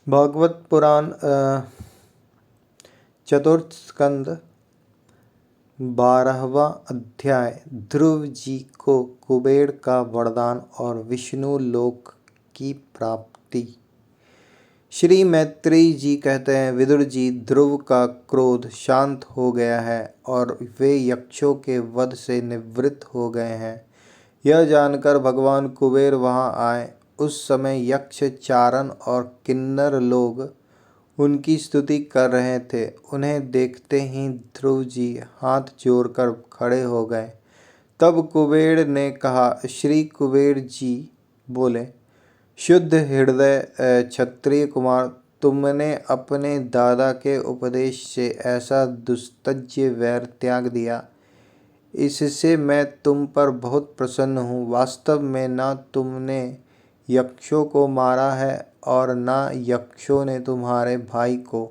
भागवत पुराण चतुर्थ स्कंद 12वां अध्याय। ध्रुव जी को कुबेर का वरदान और विष्णु लोक की प्राप्ति। श्री मैत्रेयी जी कहते हैं, विदुर जी, ध्रुव का क्रोध शांत हो गया है और वे यक्षों के वध से निवृत्त हो गए हैं। यह जानकर भगवान कुबेर वहां आए। उस समय यक्ष, चारण और किन्नर लोग उनकी स्तुति कर रहे थे। उन्हें देखते ही ध्रुव जी हाथ जोड़कर खड़े हो गए। तब कुबेर ने कहा, श्री कुबेर जी बोले, शुद्ध हृदय क्षत्रिय कुमार, तुमने अपने दादा के उपदेश से ऐसा दुस्तज्य वैर त्याग दिया, इससे मैं तुम पर बहुत प्रसन्न हूँ। वास्तव में न तुमने यक्षों को मारा है और न यक्षों ने तुम्हारे भाई को।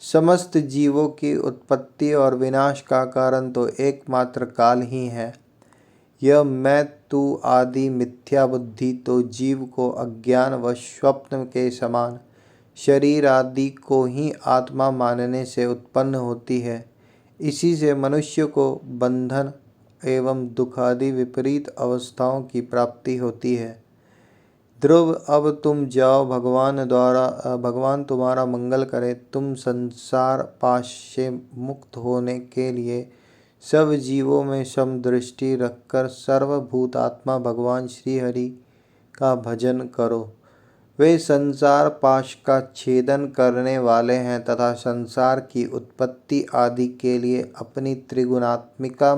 समस्त जीवों की उत्पत्ति और विनाश का कारण तो एकमात्र काल ही है। यह मैं तू आदि मिथ्या बुद्धि तो जीव को अज्ञान व स्वप्न के समान शरीर आदि को ही आत्मा मानने से उत्पन्न होती है। इसी से मनुष्य को बंधन एवं दुखादि विपरीत अवस्थाओं की प्राप्ति होती है। ध्रुव, अब तुम जाओ, भगवान तुम्हारा मंगल करे। तुम संसार पाश से मुक्त होने के लिए सब जीवों में समदृष्टि रखकर सर्वभूतात्मा भगवान श्री हरि का भजन करो। वे संसार पाश का छेदन करने वाले हैं तथा संसार की उत्पत्ति आदि के लिए अपनी त्रिगुणात्मिका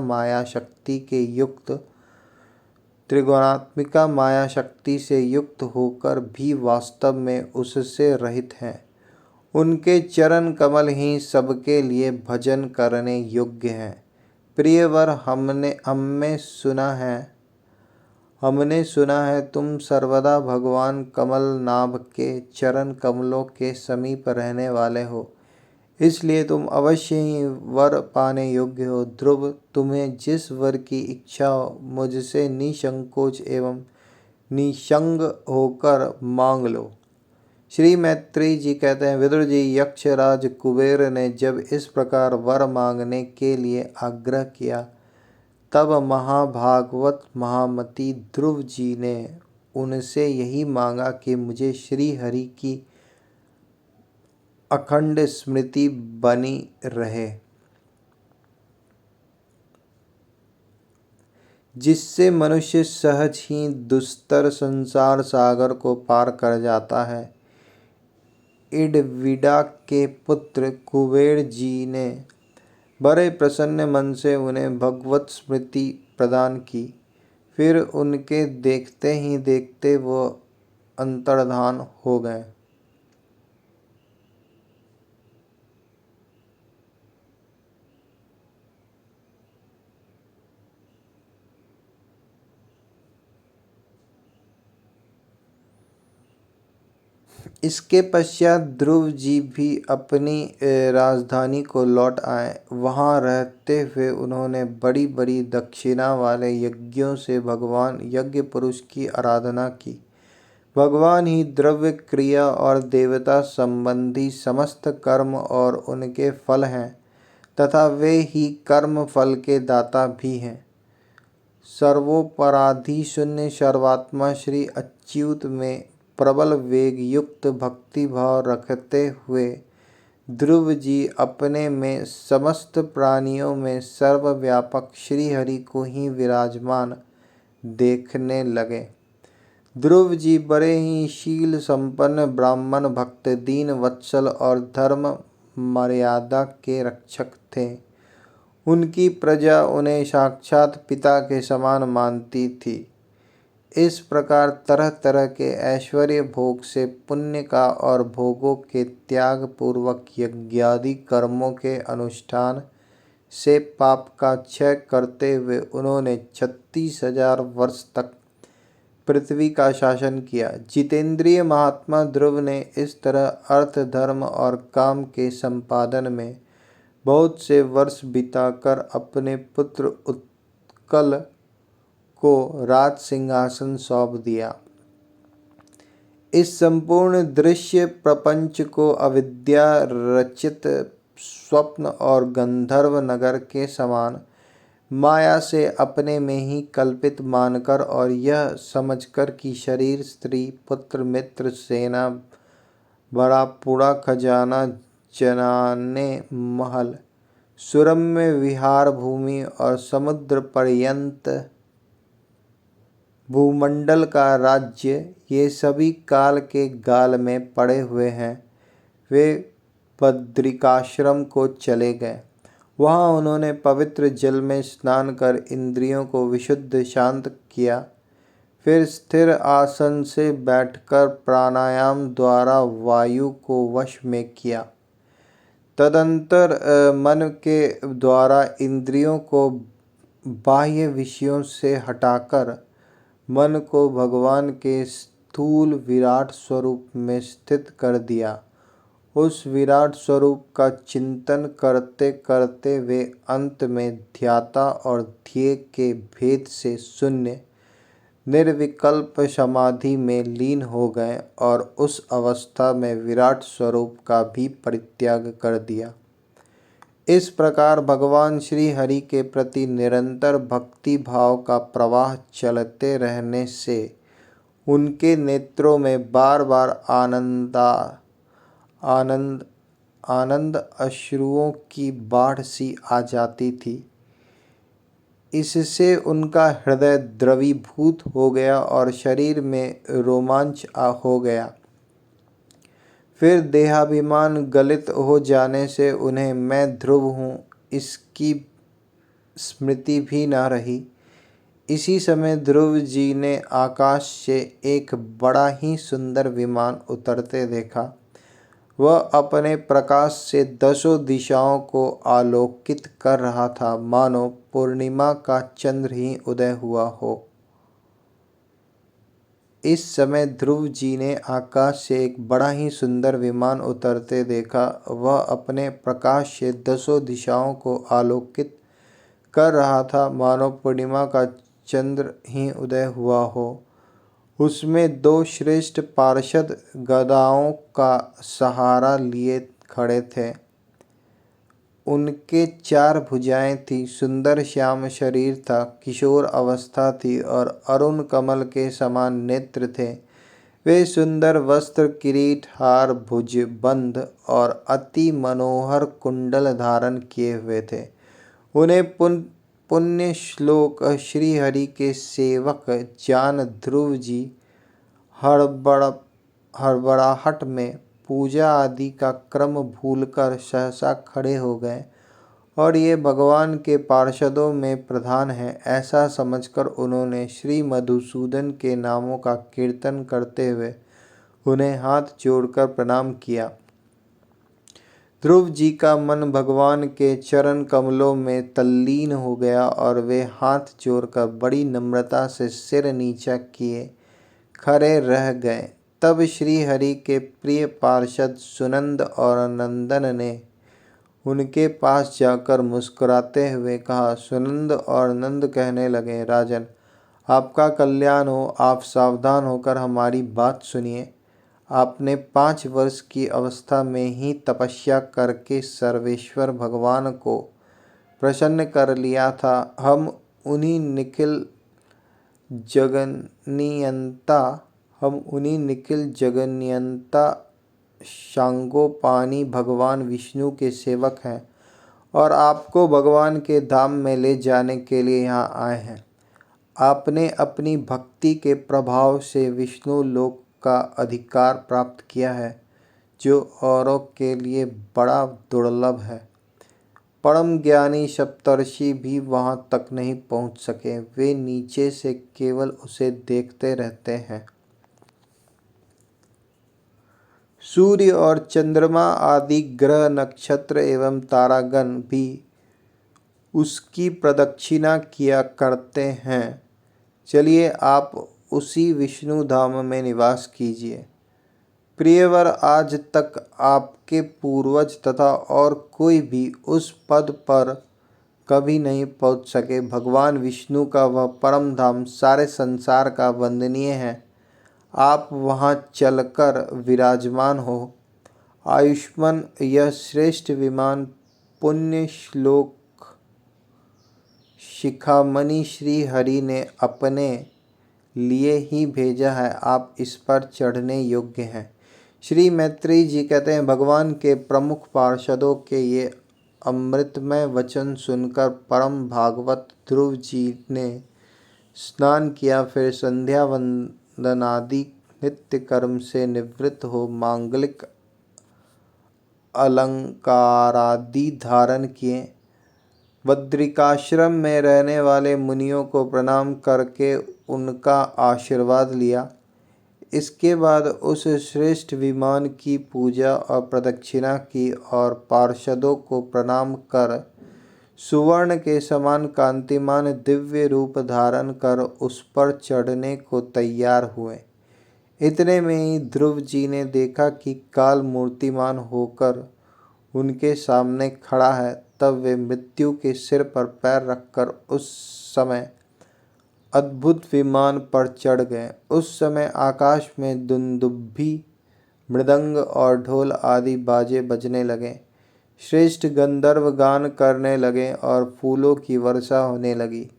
माया शक्ति से युक्त होकर भी वास्तव में उससे रहित हैं। उनके चरण कमल ही सबके लिए भजन करने योग्य हैं। प्रियवर, हमने सुना है तुम सर्वदा भगवान कमल नाभ के चरण कमलों के समीप रहने वाले हो, इसलिए तुम अवश्य ही वर पाने योग्य हो। ध्रुव, तुम्हें जिस वर की इच्छा हो मुझसे निसंकोच एवं निसंग होकर मांग लो। श्री मैत्रेयी जी कहते हैं, विदुर जी, यक्षराज कुबेर ने जब इस प्रकार वर मांगने के लिए आग्रह किया, तब महाभागवत महामती ध्रुव जी ने उनसे यही मांगा कि मुझे श्री हरि की अखंड स्मृति बनी रहे, जिससे मनुष्य सहज ही दुस्तर संसार सागर को पार कर जाता है। इडविडा के पुत्र कुबेर जी ने बड़े प्रसन्न मन से उन्हें भगवत स्मृति प्रदान की। फिर उनके देखते ही देखते वो अंतर्धान हो गए। इसके पश्चात ध्रुव जी भी अपनी राजधानी को लौट आए। वहां रहते हुए उन्होंने बड़ी बड़ी दक्षिणा वाले यज्ञों से भगवान यज्ञ पुरुष की आराधना की। भगवान ही द्रव्य, क्रिया और देवता संबंधी समस्त कर्म और उनके फल हैं तथा वे ही कर्म फल के दाता भी हैं। सर्वोपराधि शून्य सर्वात्मा श्री अच्युत में प्रबल वेग युक्त भक्ति भाव रखते हुए ध्रुव जी अपने में समस्त प्राणियों में सर्वव्यापक श्री हरि को ही विराजमान देखने लगे। ध्रुव जी बड़े ही शील संपन्न ब्राह्मण भक्त, दीन वत्सल और धर्म मर्यादा के रक्षक थे। उनकी प्रजा उन्हें साक्षात पिता के समान मानती थी। इस प्रकार तरह तरह के ऐश्वर्य भोग से पुण्य का और भोगों के त्याग पूर्वक यज्ञादि कर्मों के अनुष्ठान से पाप का क्षय करते हुए उन्होंने 36,000 वर्ष तक पृथ्वी का शासन किया। जितेंद्रिय महात्मा ध्रुव ने इस तरह अर्थ, धर्म और काम के संपादन में बहुत से वर्ष बिताकर अपने पुत्र उत्कल को राज सिंहासन सौंप दिया। इस संपूर्ण दृश्य प्रपंच को अविद्या रचित स्वप्न और गंधर्व नगर के समान माया से अपने में ही कल्पित मानकर और यह समझकर कि शरीर, स्त्री, पुत्र, मित्र, सेना, बड़ा पूरा खजाना, जनाने महल, सुरम्य विहार भूमि और समुद्र पर्यंत भूमंडल का राज्य, ये सभी काल के गाल में पड़े हुए हैं। वे बद्रिकाश्रम को चले गए। वहाँ उन्होंने पवित्र जल में स्नान कर इंद्रियों को विशुद्ध शांत किया। फिर स्थिर आसन से बैठकर प्राणायाम द्वारा वायु को वश में किया। तदंतर मन के द्वारा इंद्रियों को बाह्य विषयों से हटाकर मन को भगवान के स्थूल विराट स्वरूप में स्थित कर दिया। उस विराट स्वरूप का चिंतन करते करते वे अंत में ध्याता और ध्येय के भेद से शून्य निर्विकल्प समाधि में लीन हो गए और उस अवस्था में विराट स्वरूप का भी परित्याग कर दिया। इस प्रकार भगवान श्री हरि के प्रति निरंतर भक्ति भाव का प्रवाह चलते रहने से उनके नेत्रों में बार बार आनंद अश्रुओं की बाढ़ सी आ जाती थी। इससे उनका हृदय द्रवीभूत हो गया और शरीर में रोमांच हो गया। फिर देहाभिमान गलित हो जाने से उन्हें मैं ध्रुव हूँ इसकी स्मृति भी न रही। इसी समय ध्रुव जी ने आकाश से एक बड़ा ही सुंदर विमान उतरते देखा। वह अपने प्रकाश से दसों दिशाओं को आलोकित कर रहा था, मानो पूर्णिमा का चंद्र ही उदय हुआ हो। इस समय ध्रुव जी ने आकाश से एक बड़ा ही सुंदर विमान उतरते देखा। वह अपने प्रकाश से दसों दिशाओं को आलोकित कर रहा था, मानो पूर्णिमा का चंद्र ही उदय हुआ हो। उसमें दो श्रेष्ठ पार्षद गदाओं का सहारा लिए खड़े थे। उनके 4 भुजाएं थी, सुंदर श्याम शरीर था, किशोर अवस्था थी और अरुण कमल के समान नेत्र थे। वे सुंदर वस्त्र, किरीट, हार, भुजबंध और अति मनोहर कुंडल धारण किए हुए थे। उन्हें पुण्य श्लोक श्री हरि के सेवक जान ध्रुव जी हड़बड़ाहट में पूजा आदि का क्रम भूलकर सहसा खड़े हो गए और ये भगवान के पार्षदों में प्रधान हैं, ऐसा समझकर उन्होंने श्री मधुसूदन के नामों का कीर्तन करते हुए उन्हें हाथ जोड़कर प्रणाम किया। ध्रुव जी का मन भगवान के चरण कमलों में तल्लीन हो गया और वे हाथ जोड़कर बड़ी नम्रता से सिर नीचा किए खड़े रह गए। तब श्री हरि के प्रिय पार्षद सुनंद और नंदन ने उनके पास जाकर मुस्कुराते हुए कहा। सुनंद और नंद कहने लगे, राजन, आपका कल्याण हो, आप सावधान होकर हमारी बात सुनिए। आपने 5 वर्ष की अवस्था में ही तपस्या करके सर्वेश्वर भगवान को प्रसन्न कर लिया था। हम उन्हीं निखिल जगन्यंता सांगोपानी भगवान विष्णु के सेवक हैं और आपको भगवान के धाम में ले जाने के लिए यहाँ आए हैं। आपने अपनी भक्ति के प्रभाव से विष्णु लोक का अधिकार प्राप्त किया है, जो औरों के लिए बड़ा दुर्लभ है। परम ज्ञानी सप्तर्षि भी वहाँ तक नहीं पहुँच सके, वे नीचे से केवल उसे देखते रहते हैं। सूर्य और चंद्रमा आदि ग्रह, नक्षत्र एवं तारागण भी उसकी प्रदक्षिणा किया करते हैं। चलिए आप उसी विष्णु धाम में निवास कीजिए। प्रियवर, आज तक आपके पूर्वज तथा और कोई भी उस पद पर कभी नहीं पहुंच सके। भगवान विष्णु का वह परम धाम सारे संसार का वंदनीय है। आप वहाँ चलकर विराजमान हो। आयुष्मान यह श्रेष्ठ विमान पुण्य श्लोक शिखामणि श्री हरि ने अपने लिए ही भेजा है, आप इस पर चढ़ने योग्य हैं। श्री मैत्रेयी जी कहते हैं, भगवान के प्रमुख पार्षदों के ये अमृतमय वचन सुनकर परम भागवत ध्रुव जी ने स्नान किया, फिर संध्या वंदनादि नित्य कर्म से निवृत्त हो मांगलिक अलंकारादि धारण किए। बद्रिकाश्रम में रहने वाले मुनियों को प्रणाम करके उनका आशीर्वाद लिया। इसके बाद उस श्रेष्ठ विमान की पूजा और प्रदक्षिणा की और पार्षदों को प्रणाम कर सुवर्ण के समान कांतिमान दिव्य रूप धारण कर उस पर चढ़ने को तैयार हुए। इतने में ही ध्रुव जी ने देखा कि काल मूर्तिमान होकर उनके सामने खड़ा है। तब वे मृत्यु के सिर पर पैर रखकर उस समय अद्भुत विमान पर चढ़ गए। उस समय आकाश में दुंदुभी, मृदंग और ढोल आदि बाजे बजने लगे। श्रेष्ठ गंधर्व गान करने लगे और फूलों की वर्षा होने लगी।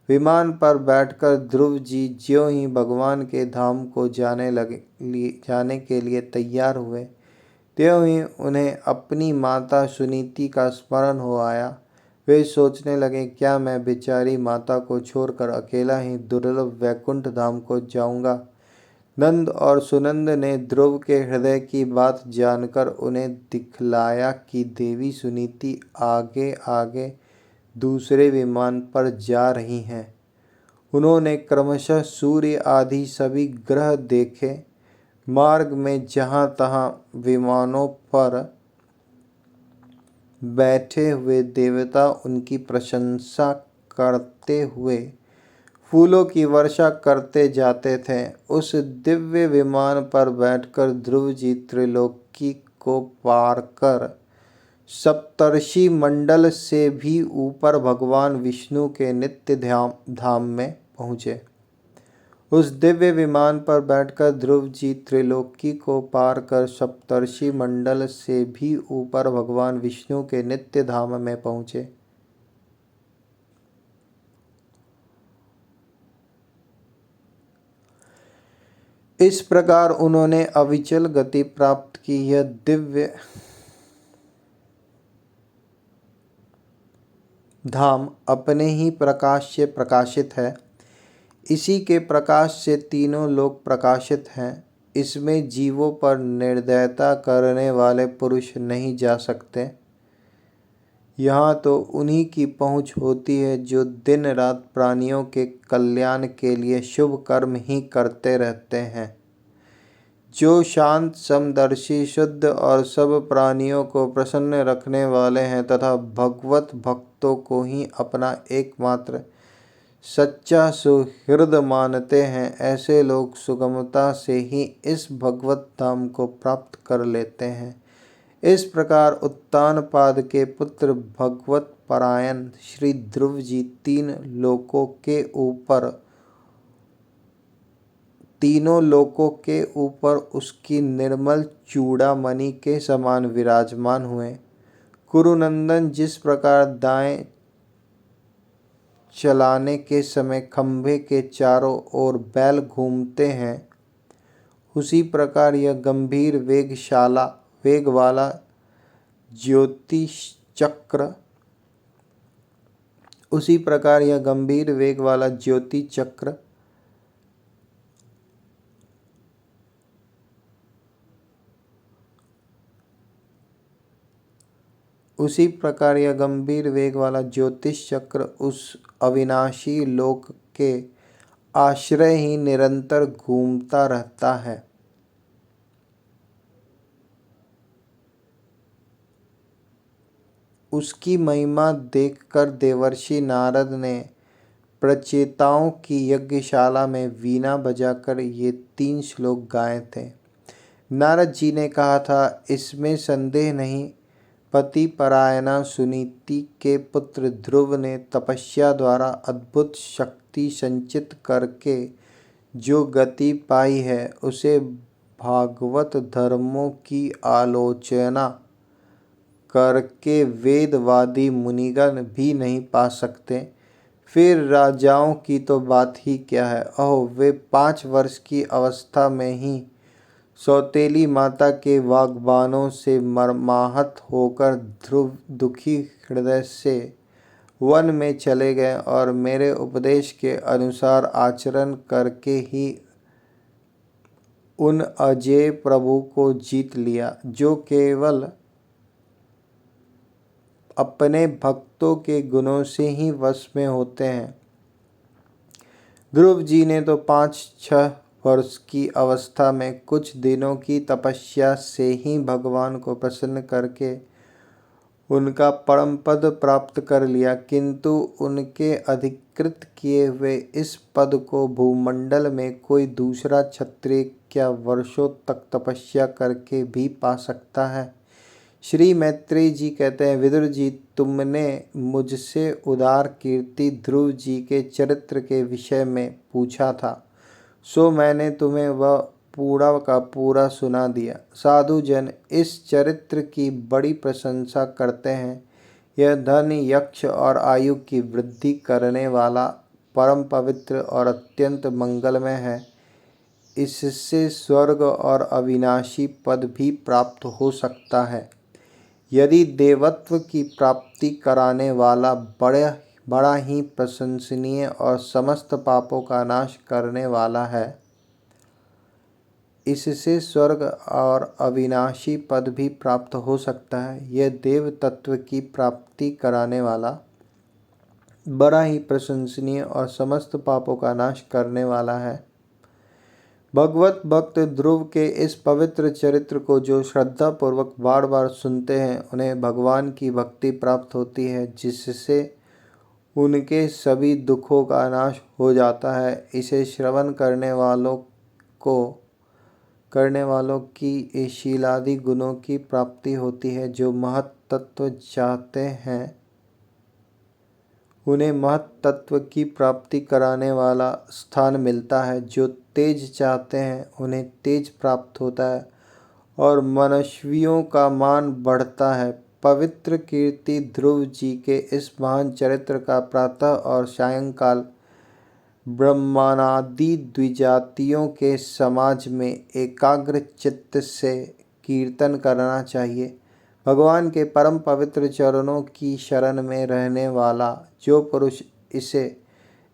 विमान पर बैठकर ध्रुव जी ज्यों ही भगवान के धाम को जाने के लिए तैयार हुए, त्यों ही उन्हें अपनी माता सुनीति का स्मरण हो आया। वे सोचने लगे, क्या मैं बेचारी माता को छोड़कर अकेला ही दुर्लभ वैकुंठ धाम को जाऊंगा। नंद और सुनंद ने ध्रुव के हृदय की बात जानकर उन्हें दिखलाया कि देवी सुनीति आगे आगे दूसरे विमान पर जा रही हैं। उन्होंने क्रमशः सूर्य आदि सभी ग्रह देखे। मार्ग में जहाँ तहाँ विमानों पर बैठे हुए देवता उनकी प्रशंसा करते हुए फूलों की वर्षा करते जाते थे। उस दिव्य विमान पर बैठकर ध्रुव जी त्रिलोकी को पार कर सप्तर्षि मंडल से भी ऊपर भगवान विष्णु के नित्य धाम में पहुँचे। उस दिव्य विमान पर बैठकर ध्रुव जी त्रिलोकी को पार कर सप्तर्षि मंडल से भी ऊपर भगवान विष्णु के नित्य धाम में पहुँचे। इस प्रकार उन्होंने अविचल गति प्राप्त की। यह दिव्य धाम अपने ही प्रकाश से प्रकाशित है। इसी के प्रकाश से तीनों लोक प्रकाशित हैं। इसमें जीवों पर निर्दयता करने वाले पुरुष नहीं जा सकते। यहाँ तो उन्हीं की पहुँच होती है जो दिन रात प्राणियों के कल्याण के लिए शुभ कर्म ही करते रहते हैं। जो शांत, समदर्शी, शुद्ध और सब प्राणियों को प्रसन्न रखने वाले हैं तथा भगवत भक्तों को ही अपना एकमात्र सच्चा सुहृद मानते हैं, ऐसे लोग सुगमता से ही इस भगवत धाम को प्राप्त कर लेते हैं। इस प्रकार उत्तानपाद के पुत्र भगवत परायण श्री ध्रुव जी तीनों लोकों के ऊपर उसकी निर्मल चूड़ामणि के समान विराजमान हुए। कुरुनंदन जिस प्रकार दाएं चलाने के समय खंभे के चारों ओर बैल घूमते हैं, उसी प्रकार यह गंभीर वेग वाला ज्योतिष चक्र उस अविनाशी लोक के आश्रय ही निरंतर घूमता रहता है। उसकी महिमा देखकर देवर्षि नारद ने प्रचेताओं की यज्ञशाला में वीणा बजाकर ये 3 श्लोक गाए थे। नारद जी ने कहा था, इसमें संदेह नहीं, पति परायणा सुनीति के पुत्र ध्रुव ने तपस्या द्वारा अद्भुत शक्ति संचित करके जो गति पाई है उसे भागवत धर्मों की आलोचना करके वेदवादी मुनिगण भी नहीं पा सकते। फिर राजाओं की तो बात ही क्या है। अहो, वे 5 वर्ष की अवस्था में ही सौतेली माता के वाग्बाणों से मर्माहत होकर ध्रुव दुखी हृदय से वन में चले गए और मेरे उपदेश के अनुसार आचरण करके ही उन अजेय प्रभु को जीत लिया, जो केवल अपने भक्तों के गुणों से ही वश में होते हैं। ध्रुव जी ने तो 5-6 वर्ष की अवस्था में कुछ दिनों की तपस्या से ही भगवान को प्रसन्न करके उनका परम पद प्राप्त कर लिया, किंतु उनके अधिकृत किए हुए इस पद को भूमंडल में कोई दूसरा क्षत्रिय क्या वर्षों तक तपस्या करके भी पा सकता है। श्री मैत्रेय जी कहते हैं, विदुर जी, तुमने मुझसे उदार कीर्ति ध्रुव जी के चरित्र के विषय में पूछा था, सो मैंने तुम्हें वह पूरा का पूरा सुना दिया। साधु जन इस चरित्र की बड़ी प्रशंसा करते हैं। यह धन, यक्ष और आयु की वृद्धि करने वाला, परम पवित्र और अत्यंत मंगलमय है। इससे स्वर्ग और अविनाशी पद भी प्राप्त हो सकता है। यदि देवत्व की प्राप्ति कराने वाला बड़ा ही प्रशंसनीय और समस्त पापों का नाश करने वाला है, इससे स्वर्ग और अविनाशी पद भी प्राप्त हो सकता है। यह देव तत्व की प्राप्ति कराने वाला, बड़ा ही प्रशंसनीय और समस्त पापों का नाश करने वाला है। भगवत भक्त ध्रुव के इस पवित्र चरित्र को जो श्रद्धा पूर्वक बार बार सुनते हैं, उन्हें भगवान की भक्ति प्राप्त होती है, जिससे उनके सभी दुखों का नाश हो जाता है। इसे श्रवण करने वालों की शीलादि गुणों की प्राप्ति होती है। जो महत तत्व चाहते हैं, उन्हें महत तत्व की प्राप्ति कराने वाला स्थान मिलता है। जो तेज चाहते हैं, उन्हें तेज प्राप्त होता है और मनुष्यों का मान बढ़ता है। पवित्र कीर्ति ध्रुव जी के इस महान चरित्र का प्रातः और सायंकाल ब्रह्मादि द्विजातियों के समाज में एकाग्र चित्त से कीर्तन करना चाहिए। भगवान के परम पवित्र चरणों की शरण में रहने वाला जो पुरुष इसे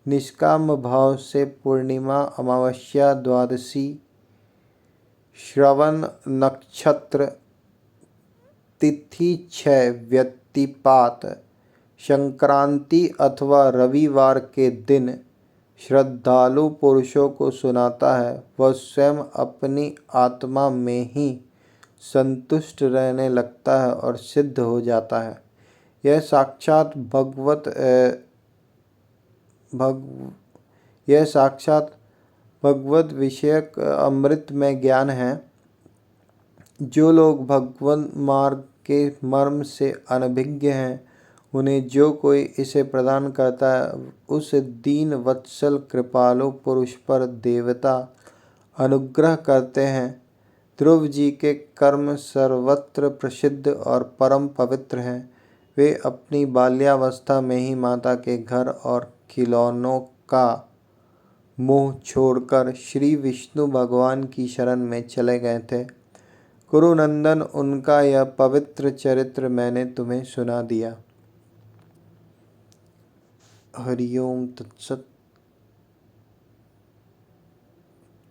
निष्काम भाव से पूर्णिमा, अमावस्या, द्वादशी, श्रवण नक्षत्र, तिथि क्षय, व्यतिपात, संक्रांति अथवा रविवार के दिन श्रद्धालु पुरुषों को सुनाता है, वह स्वयं अपनी आत्मा में ही संतुष्ट रहने लगता है और सिद्ध हो जाता है। यह साक्षात भगवत विषयक अमृत में ज्ञान है। जो लोग भगवत मार्ग के मर्म से अनभिज्ञ हैं, उन्हें जो कोई इसे प्रदान करता है, उस दीन वत्सल कृपालु पुरुष पर देवता अनुग्रह करते हैं। ध्रुव जी के कर्म सर्वत्र प्रसिद्ध और परम पवित्र हैं। वे अपनी बाल्यावस्था में ही माता के घर और खिलौनों का मोह छोड़कर श्री विष्णु भगवान की शरण में चले गए थे। कुरुनंदन, उनका यह पवित्र चरित्र मैंने तुम्हें सुना दिया। हरिओम तत्सत।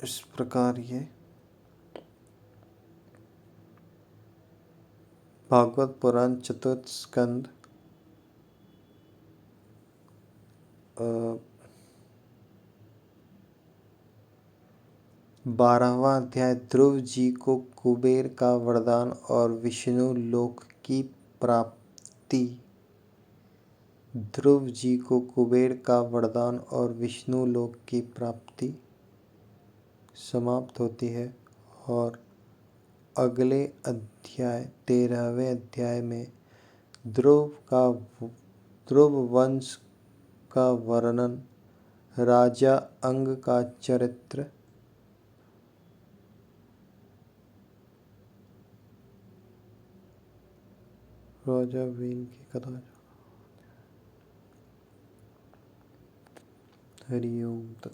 इस प्रकार ये भागवत पुराण चतुर्थ स्कंद 12वां अध्याय ध्रुव जी को कुबेर का वरदान और विष्णु लोक की प्राप्ति। ध्रुव जी को कुबेर का वरदान और विष्णु लोक की प्राप्ति समाप्त होती है और अगले अध्याय 13वें अध्याय में ध्रुव वंश का वर्णन राजा अंग का चरित्र, राजा वीर की कथा। हरि ओम तत्सत।